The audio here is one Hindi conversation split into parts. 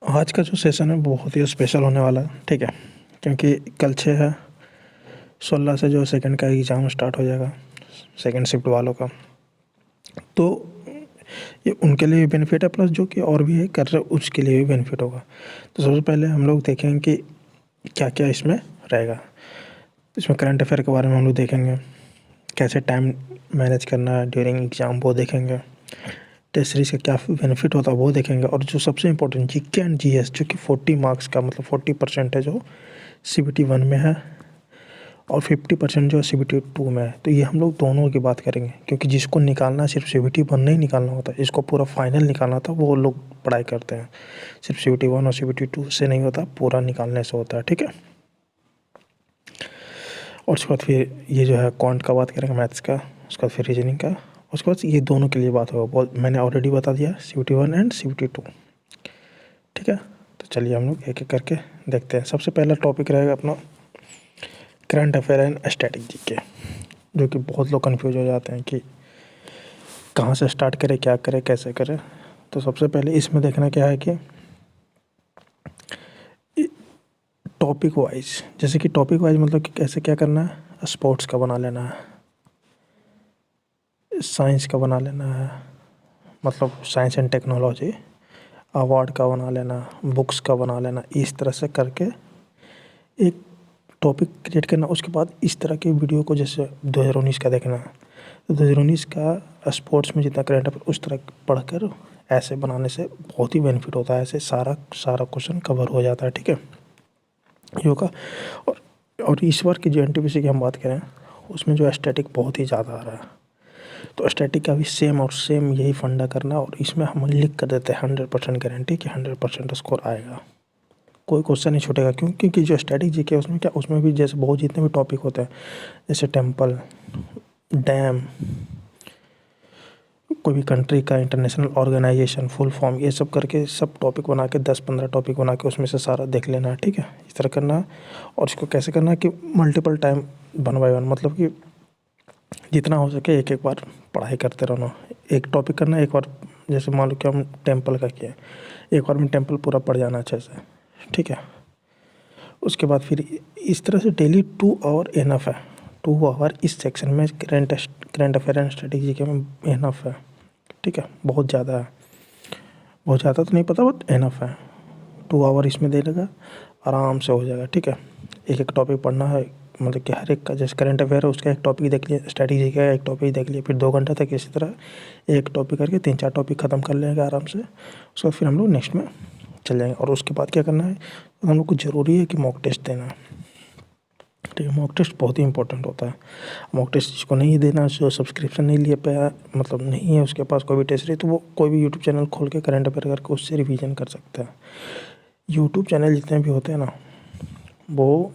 आज का जो सेशन है बहुत ही स्पेशल होने वाला है, ठीक है। क्योंकि कल 6 है, 16 से जो सेकंड का एग्ज़ाम स्टार्ट हो जाएगा, सेकंड शिफ्ट वालों का। तो ये उनके लिए भी बेनिफिट है, प्लस जो कि और भी है कर रहे उसके लिए भी बेनिफिट होगा। तो सबसे पहले हम लोग देखेंगे कि क्या क्या इसमें रहेगा। इसमें करंट अफेयर के बारे में हम लोग देखेंगे, कैसे टाइम मैनेज करना है ड्यूरिंग एग्ज़ाम वो देखेंगे, टेस्ट सीरीज़ का क्या बेनिफिट होता है वो देखेंगे, और जो सबसे इम्पोर्टेंट जीके एंड जीएस जो कि 40 मार्क्स का मतलब 40% है जो CBT 1 में है और 50% जो CBT 2 में है। तो ये हम लोग दोनों की बात करेंगे, क्योंकि जिसको निकालना सिर्फ CBT 1 नहीं निकालना होता, इसको पूरा फाइनल निकालना था, वो लोग पढ़ाई करते हैं। सिर्फ CBT 1 और CBT 2 से नहीं होता, पूरा निकालने से होता है, ठीक है। और उसके बाद फिर ये जो है क्वांट का बात करेंगे, मैथ्स का, उसके बाद फिर रीजनिंग का, उसके बाद ये दोनों के लिए बात होगा। मैंने ऑलरेडी बता दिया CBT 1 एंड CBT 2, ठीक है। तो चलिए हम लोग एक एक करके देखते हैं। सबसे पहला टॉपिक रहेगा अपना current affair and static GK, जो कि बहुत लोग कंफ्यूज हो जाते हैं कि कहाँ से स्टार्ट करें, क्या करें, कैसे करें। तो सबसे पहले इसमें देखना क्या है कि टॉपिक वाइज, जैसे कि टॉपिक वाइज मतलब कि कैसे क्या करना है। स्पोर्ट्स का बना लेना है, साइंस का बना लेना है, मतलब साइंस एंड टेक्नोलॉजी, अवार्ड का बना लेना, बुक्स का बना लेना, इस तरह से करके एक टॉपिक क्रिएट करना। उसके बाद इस तरह के वीडियो को, जैसे 2019 का देखना है तो 2019 का स्पोर्ट्स में जितना करंट अफेयर उस तरह पढ़कर ऐसे बनाने से बहुत ही बेनिफिट होता है। ऐसे सारा क्वेश्चन कवर हो जाता है, ठीक है, योगा। और इस बार की जो NTPC की हम बात करें, उसमें जो स्टैटिक बहुत ही ज़्यादा आ रहा है। तो स्टैटिक का भी सेम और सेम यही फंडा करना, और इसमें हम लिख कर देते हैं 100% गारंटी कि 100% स्कोर आएगा, कोई क्वेश्चन नहीं छूटेगा। क्यों? क्योंकि जो स्टैटिक जीके है उसमें क्या, उसमें भी जैसे बहुत जितने भी टॉपिक होते हैं, जैसे टेम्पल, डैम, कोई भी कंट्री का इंटरनेशनल ऑर्गेनाइजेशन फुल फॉर्म, ये सब करके सब टॉपिक बना के 10-15 टॉपिक बना के उसमें से सारा देख लेना है, ठीक है। इस तरह करना है। और इसको कैसे करना है कि मल्टीपल टाइम 1 बाय 1, मतलब कि जितना हो सके एक एक बार पढ़ाई करते रहना। एक टॉपिक करना एक बार, जैसे मान लो कि हम टेम्पल का किया, एक बार में टेम्पल पूरा पढ़ जाना अच्छे से, ठीक है। उसके बाद फिर इस तरह से डेली 2 आवर इनफ है। 2 आवर इस सेक्शन में करंट अफेयर एंड स्ट्रेटेजी के में इनफ है, ठीक है। बहुत ज़्यादा है, बहुत ज़्यादा तो नहीं पता, बट इनफ है। 2 आवर इसमें दे देगा, आराम से हो जाएगा, ठीक है। एक एक टॉपिक पढ़ना है, मतलब कि हर एक का, जैसे करंट अफेयर है उसका एक टॉपिक देख लिया, स्ट्रेटेजी का एक टॉपिक देख लिया, फिर 2 घंटा तक इसी तरह एक टॉपिक करके 3-4 टॉपिक ख़त्म कर लेंगे आराम से। उसके बाद फिर हम लोग नेक्स्ट में चल जाएंगे। और उसके बाद क्या करना है, तो हम लोग को ज़रूरी है कि मॉक टेस्ट देना है, ठीक है। मॉक टेस्ट बहुत ही इंपॉर्टेंट होता है। मॉक टेस्ट जिसको नहीं देना, जो सब्सक्रिप्शन नहीं ले पाया, मतलब नहीं है उसके पास कोई भी टेस्ट रही, तो वो कोई भी यूट्यूब चैनल खोल के करंट अफेयर करके उससे रिवीजन कर सकता है। यूट्यूब चैनल जितने भी होते हैं ना, वो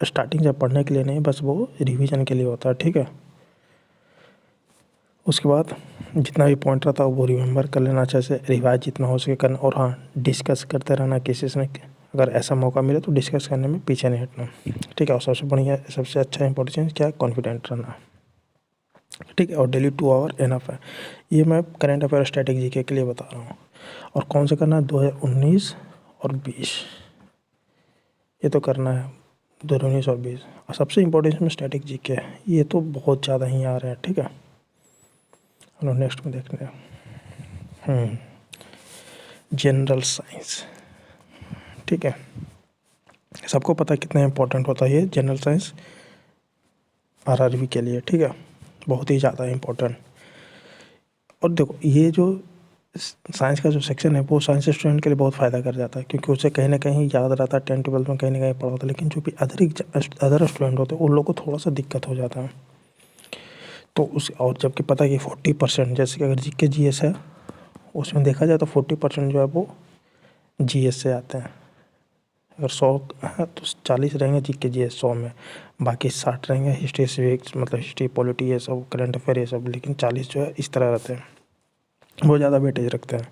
स्टार्टिंग से पढ़ने के लिए नहीं, बस वो रिवीजन के लिए होता है, ठीक है। उसके बाद जितना भी पॉइंट रहता है वो रिमेंबर कर लेना अच्छे से, रिवाइज जितना हो सके करना। और हाँ, डिस्कस करते रहना किसी से, अगर ऐसा मौका मिले तो डिस्कस करने में पीछे नहीं हटना, ठीक है। और सबसे बढ़िया, सबसे अच्छा इंपॉर्टेंट चीज़ क्या है, कॉन्फिडेंट रहना, ठीक है। और डेली 2 आवर इनफ है। ये मैं करंट अफेयर स्ट्रेटेजी जीके के लिए बता रहा हूँ। और कौन सा करना है, 2019 और 20, ये तो करना है 2019 और 20। और सबसे इम्पोर्टेंट इसमें स्टैटिक जीके है, ये तो बहुत ज़्यादा ही आ रहे हैं, ठीक है। हम लोग नेक्स्ट में देखते हैं जनरल साइंस, ठीक है। सबको पता है कितना इम्पोर्टेंट होता है ये जनरल साइंस RRB के लिए, ठीक है, बहुत ही ज़्यादा इम्पोर्टेंट। और देखो ये जो साइंस का जो सेक्शन है वो साइंस स्टूडेंट के लिए बहुत फ़ायदा कर जाता है, क्योंकि उसे कहीं ना कहीं याद रहता है, 10th-12th में कहीं ना कहीं पढ़ा होता है। लेकिन जो भी अदर स्टूडेंट होते हैं उन लोगों को थोड़ा सा दिक्कत हो जाता है। तो उस, और जबकि पता है कि 40%, जैसे कि अगर GK GS है उसमें देखा जाए तो 40% जो है वो GS से आते हैं। अगर 100 है तो 40 रहेंगे GK GS 100 में, बाकी 60 रहेंगे हिस्ट्री सिविक्स, मतलब हिस्ट्री पॉलिटी ये सब, करंट अफेयर ये सब। लेकिन 40 जो है इस तरह रहते हैं, बहुत ज़्यादा वेटेज रखते हैं,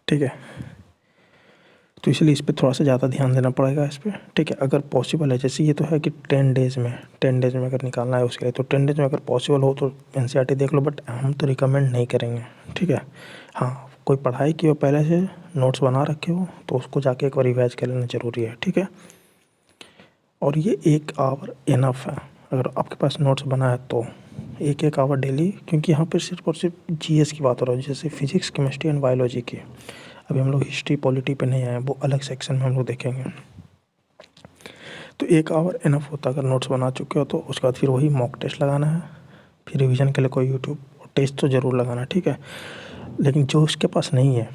ठीक है। तो इसलिए इस पर थोड़ा सा ज़्यादा ध्यान देना पड़ेगा इस पर, ठीक है। अगर पॉसिबल है, जैसे ये तो है कि 10 डेज़ में अगर निकालना है उसके लिए, तो 10 डेज़ में अगर पॉसिबल हो तो NCERT देख लो, बट हम तो रिकमेंड नहीं करेंगे, ठीक है। हाँ, कोई पढ़ाई की हो पहले से, नोट्स बना रखे हो, तो उसको जाके एक बार रिवाइज कर लेना ज़रूरी है, ठीक है। और ये 1 आवर इनफ है अगर आपके पास नोट्स बना है तो, 1 आवर डेली, क्योंकि यहाँ पर सिर्फ और सिर्फ जीएस की बात हो रही है, जैसे फिजिक्स, केमिस्ट्री एंड बायोलॉजी की। अभी हम लोग हिस्ट्री पॉलिटी पे नहीं आए, वो अलग सेक्शन में हम लोग देखेंगे। तो 1 आवर इनफ होता है अगर नोट्स बना चुके हो तो। उसके बाद फिर वही मॉक टेस्ट लगाना है, फिर रिवीजन के लिए कोई यूट्यूब टेस्ट तो ज़रूर लगाना है, ठीक है। लेकिन जो उसके पास नहीं है,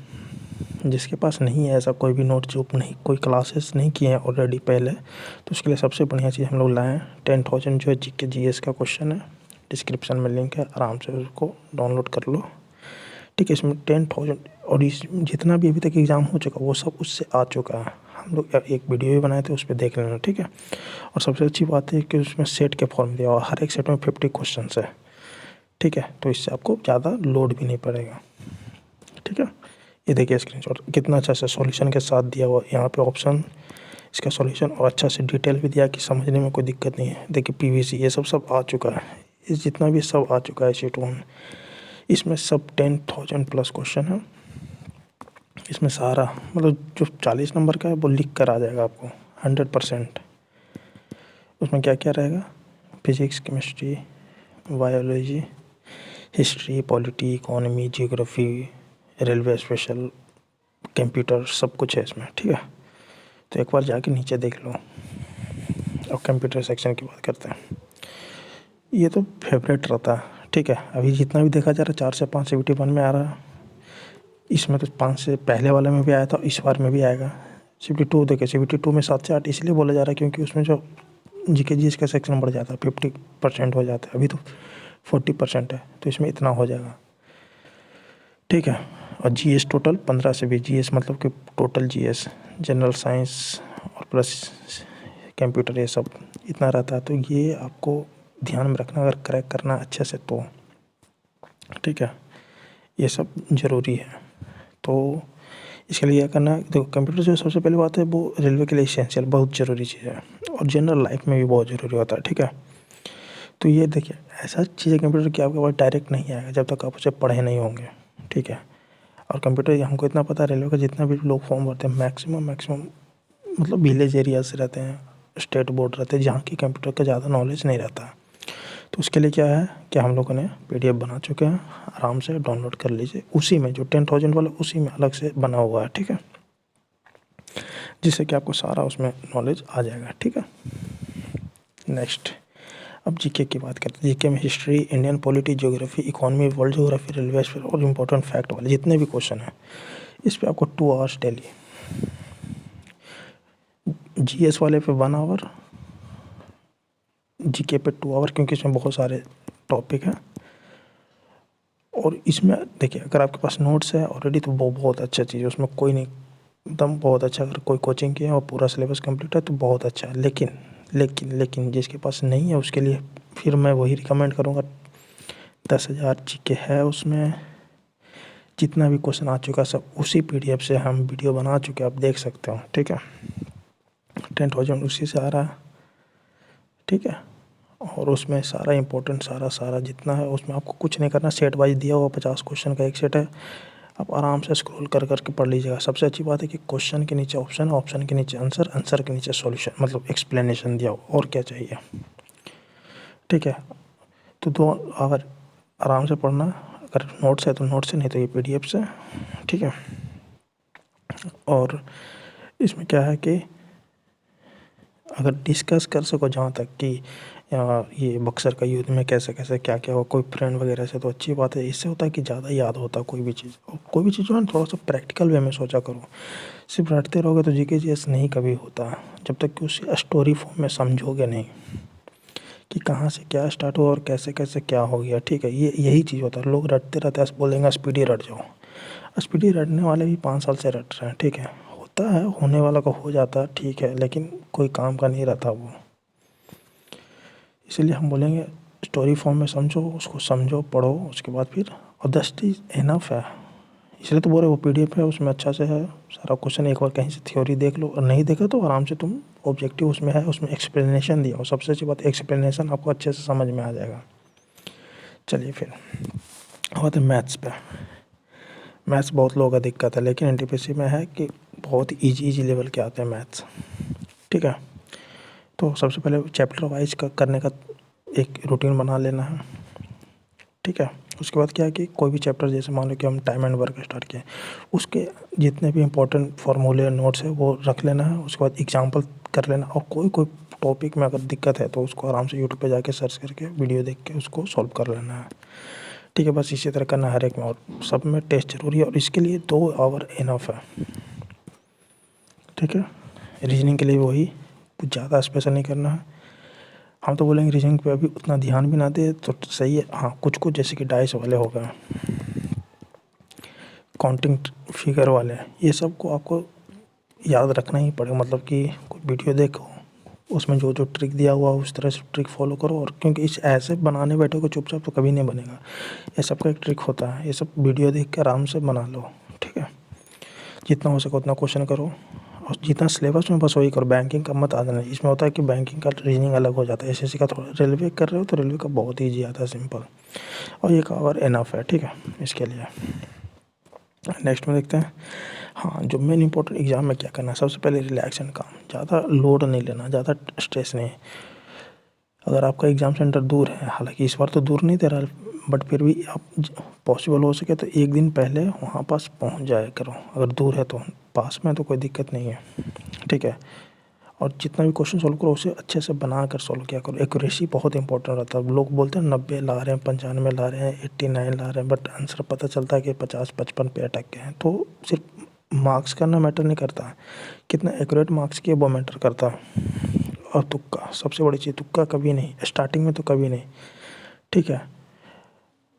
जिसके पास नहीं है ऐसा कोई भी नोट, जो नहीं कोई क्लासेस नहीं किए हैं ऑलरेडी पहले, तो उसके लिए सबसे बढ़िया चीज़ हम लोग लाए हैं 10,000 जो है जीके जीएस का क्वेश्चन है। डिस्क्रिप्शन में लिंक है, आराम से उसको डाउनलोड कर लो, ठीक है। इसमें 10,000 और इस जितना भी अभी तक एग्ज़ाम हो चुका वो सब उससे आ चुका है। हम लोग एक वीडियो भी बनाए थे, उस पर देख लेना, ठीक है। और सबसे अच्छी बात है कि उसमें सेट के फॉर्म दिया हुआ, हर एक सेट में 50 क्वेश्चन है, ठीक है। तो इससे आपको ज़्यादा लोड भी नहीं पड़ेगा, ठीक है। ये देखिए स्क्रीनशॉट कितना अच्छा से सॉल्यूशन के साथ दिया हुआ, यहाँ पे ऑप्शन, इसका सॉल्यूशन, और अच्छा से डिटेल भी दिया कि समझने में कोई दिक्कत नहीं है। देखिए पीवीसी ये सब आ चुका है, इस जितना भी सब आ चुका है शीट 1, इसमें सब 10,000 प्लस क्वेश्चन है। इसमें सारा मतलब जो 40 नंबर का है वो लिख कर आ जाएगा आपको 100%। उसमें क्या क्या रहेगा, physics, chemistry, biology, history, polity, economy, geography, railway special, computer, सब कुछ है इसमें, ठीक है। तो एक बार जाके नीचे देख लो। अब कंप्यूटर सेक्शन की बात करते हैं। ये तो फेवरेट रहता है, ठीक है। अभी जितना भी देखा जा रहा है 4 से 5 CBT 1 में आ रहा है, इसमें तो 5 से पहले वाले में भी आया था, इस बार में भी आएगा। CBT 2 देखिए, CBT 2 में 7 से 8 इसलिए बोला जा रहा है क्योंकि उसमें जो जीके जीएस का सेक्शन बढ़ जाता है, 50% हो जाता है, अभी तो 40% है, तो इसमें इतना हो जाएगा, ठीक है। और जीएस टोटल 15 से 20, जीएस मतलब कि टोटल जीएस, जनरल साइंस और प्लस कंप्यूटर, ये सब इतना रहता है। तो ये आपको ध्यान में रखना अगर क्रैक करना अच्छे से तो, ठीक है, ये सब ज़रूरी है। तो इसके लिए क्या करना है, देखो कंप्यूटर जो सबसे पहली बात है वो रेलवे के लिए इसेंशियल, बहुत ज़रूरी चीज़ है, और जनरल लाइफ में भी बहुत ज़रूरी होता है, ठीक है। तो ये देखिए ऐसा चीज़ है कंप्यूटर की आपके पास डायरेक्ट नहीं आएगा जब तक आप उसे पढ़े नहीं होंगे, ठीक है। और कंप्यूटर हमको इतना पता है, रेलवे का जितना भी लोग फॉर्म भरते हैं मैक्सिमम मतलब विलेज एरिया से रहते हैं, स्टेट बोर्ड रहते हैं, जहाँ की कंप्यूटर का ज़्यादा नॉलेज नहीं रहता है। तो उसके लिए क्या है कि हम लोगों ने PDF बना चुके हैं, आराम से डाउनलोड कर लीजिए। उसी में जो 10,000 वाला उसी में अलग से बना हुआ है, ठीक है, जिससे कि आपको सारा उसमें नॉलेज आ जाएगा, ठीक है। नेक्स्ट, अब जीके की बात करते हैं। जीके में history, Indian polity, geography, economy, world geography, railway और इम्पोर्टेंट फैक्ट वाले जितने भी क्वेश्चन हैं, इस पर आपको 2 आवर्स डेली। जीएस वाले पे 1 आवर, जीके पे 2 आवर, क्योंकि इसमें बहुत सारे टॉपिक हैं। और इसमें देखिए अगर आपके पास नोट्स है ऑलरेडी तो वो बहुत अच्छा चीज़ है, उसमें कोई नहीं, एकदम बहुत अच्छा। अगर कोई कोचिंग किया और पूरा सिलेबस कंप्लीट है तो बहुत अच्छा है। लेकिन जिसके पास नहीं है उसके लिए फिर मैं वही रिकमेंड करूँगा, 10,000 जीके है, उसमें जितना भी क्वेश्चन आ चुका सब उसी PDF से हम वीडियो बना चुके, आप देख सकते हो, ठीक है। 10,000 उसी से आ रहा है, ठीक है। और उसमें सारा इम्पोर्टेंट सारा जितना है उसमें आपको कुछ नहीं करना, सेट वाइज दिया हुआ 50 क्वेश्चन का एक सेट है, आप आराम से स्क्रॉल कर करके पढ़ लीजिएगा। सबसे अच्छी बात है कि क्वेश्चन के नीचे ऑप्शन, ऑप्शन के नीचे आंसर, आंसर के नीचे सॉल्यूशन, मतलब एक्सप्लेनेशन दिया हो, और क्या चाहिए, ठीक है। तो 2 आवर आराम से पढ़ना, अगर नोट्स है तो नोट्स से, नहीं तो ये PDF से, ठीक है। और इसमें क्या है कि अगर डिस्कस कर सको जहाँ तक कि ये बक्सर का युद्ध में कैसे कैसे क्या क्या हुआ कोई फ्रेंड वगैरह से, तो अच्छी बात है। इससे होता है कि ज़्यादा याद होता है कोई भी चीज़, और कोई भी चीज़ जो है ना थोड़ा सा प्रैक्टिकल वे में सोचा करो। सिर्फ रटते रहोगे तो जीके जीएस नहीं कभी होता, जब तक कि उसे स्टोरी फॉर्म में समझोगे नहीं कि कहाँ से क्या स्टार्ट हुआ और कैसे कैसे क्या हो गया, ठीक है। ये यही चीज़ होता है, लोग रटते रहते हैं, बोलेंगे स्पीडी रट जाओ। स्पीडी रटने वाले भी 5 साल से रट रहे हैं, ठीक है। होता है, होने वाला का हो जाता है, ठीक है, लेकिन कोई काम का नहीं रहता वो। इसलिए हम बोलेंगे स्टोरी फॉर्म में समझो, उसको समझो, पढ़ो, उसके बाद फिर, और 10 चीज़ इनफ है। इसलिए तो बोल रहे वो PDF है, उसमें अच्छा से है सारा क्वेश्चन, एक बार कहीं से थ्योरी देख लो, और नहीं देखा तो आराम से तुम ऑब्जेक्टिव उसमें है, उसमें एक्सप्लेनेशन दिया, और सबसे अच्छी बात एक्सप्लेनेशन आपको अच्छे से समझ में आ जाएगा। चलिए फिर बात है मैथ्स पे। मैथ्स बहुत लोगों का दिक्कत है, लेकिन एनटीपीसी में है कि बहुत इजी लेवल के आते हैं मैथ्स। ठीक है, तो सबसे पहले चैप्टर वाइज का करने का एक रूटीन बना लेना है। ठीक है, उसके बाद क्या है कि कोई भी चैप्टर, जैसे मान लो कि हम टाइम एंड वर्क स्टार्ट किए, उसके जितने भी इंपॉर्टेंट फार्मूले नोट्स है वो रख लेना है। उसके बाद एग्जाम्पल कर लेना, और कोई टॉपिक में अगर दिक्कत है तो उसको आराम से यूट्यूब पे जाके सर्च करके वीडियो देख के उसको सॉल्व कर लेना है। ठीक है, बस इसी तरह करना है हर एक में, और सब में टेस्ट जरूरी है, और इसके लिए 2 आवर इनफ है। ठीक है, रीजनिंग के लिए वही, कुछ ज़्यादा स्पेशल नहीं करना है। हम तो बोलेंगे रीजनिंग पे अभी उतना ध्यान भी ना दे तो सही है। हाँ, कुछ जैसे कि डाइस वाले हो गए, काउंटिंग फिगर वाले, ये सब को आपको याद रखना ही पड़ेगा। मतलब कि कोई वीडियो देखो, उसमें जो ट्रिक दिया हुआ उस तरह से ट्रिक फॉलो करो, और क्योंकि इस ऐसे बनाने बैठोगे चुपचाप तो कभी नहीं बनेगा। ये सब का एक ट्रिक होता है, ये सब वीडियो देख के आराम से बना लो। ठीक है, जितना हो सके उतना क्वेश्चन करो, और जितना सिलेबस में बस वही करो। बैंकिंग का मत आ जाना, इसमें होता है कि बैंकिंग का रीजनिंग अलग हो जाता है, एसएससी का थोड़ा। रेलवे कर रहे हो तो रेलवे का बहुत ईजी आता है, सिंपल, और ये कवर इनफ है। ठीक है, इसके लिए नेक्स्ट में देखते हैं। हाँ, जो मेन इंपॉर्टेंट एग्जाम में क्या करना है, सबसे पहले रिलैक्स एंड काम। ज़्यादा लोड नहीं लेना, ज़्यादा स्ट्रेस नहीं। अगर आपका एग्ज़ाम सेंटर दूर है, हालांकि इस बार तो दूर नहीं दे रहा, बट फिर भी आप पॉसिबल हो सके तो एक दिन पहले वहाँ पास पहुँच जाया करो। अगर दूर है तो, पास में तो कोई दिक्कत नहीं है। ठीक है, और जितना भी क्वेश्चन सोल्व करो उसे अच्छे से बना कर सोल्व किया करो। एक्यूरेसी बहुत इंपॉर्टेंट रहता है। लोग बोलते हैं 90 ला रहे हैं, 95 ला रहे हैं, 89 ला रहे हैं, बट आंसर पता चलता है कि 50-55 पे अटक गए हैं। तो सिर्फ मार्क्स करना मैटर नहीं करता, कितना एक्यूरेट मार्क्स किए वो मैटर करता है। और तुक्का, सबसे बड़ी चीज़, तुक्का कभी नहीं, स्टार्टिंग में तो कभी नहीं। ठीक है,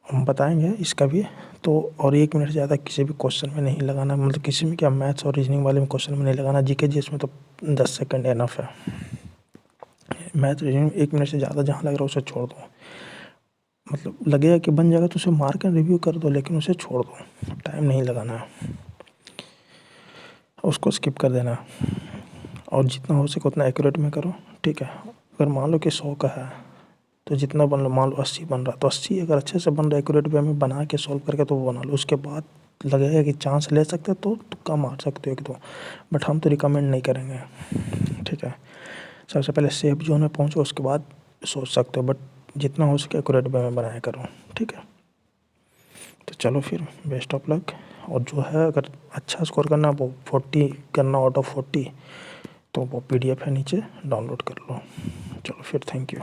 हम बताएंगे इसका भी। तो और 1 मिनट ज़्यादा किसी भी क्वेश्चन में नहीं लगाना, मतलब किसी में क्या, मैथ्स और रीजनिंग वाले में क्वेश्चन में नहीं लगाना। जीके जीएस में तो 10 सेकंड इनफ है। मैथ रीजनिंग 1 मिनट से ज़्यादा जहाँ लग रहा है उसे छोड़ दो। मतलब लगेगा कि बन जाएगा तो उसे मार कर रिव्यू कर दो, लेकिन उसे छोड़ दो, टाइम नहीं लगाना है, उसको स्किप कर देना। और जितना हो सके उतना एक्यूरेट में करो। ठीक है, अगर मान लो कि 100 का है तो जितना बन लो, मान लो 80 बन रहा तो 80 अगर अच्छे से बन रहा है एक्यूरेट वे में बना के सॉल्व करके तो वो बना लो। उसके बाद लगेगा कि चांस ले सकते तो तुक्का मार सकते हो एक दो, बट हम तो रिकमेंड नहीं करेंगे। ठीक है, सबसे पहले सेफ जोन में पहुँचो, उसके बाद सोच सकते हो, बट जितना हो सके एक्यूरेट वे में बनाया करो। ठीक है, तो चलो फिर बेस्ट ऑफ लक। और जो है अगर अच्छा स्कोर करना वो 40 करना आउट ऑफ 40, तो वो PDF है नीचे, डाउनलोड कर लो। चलो फिर, थैंक यू।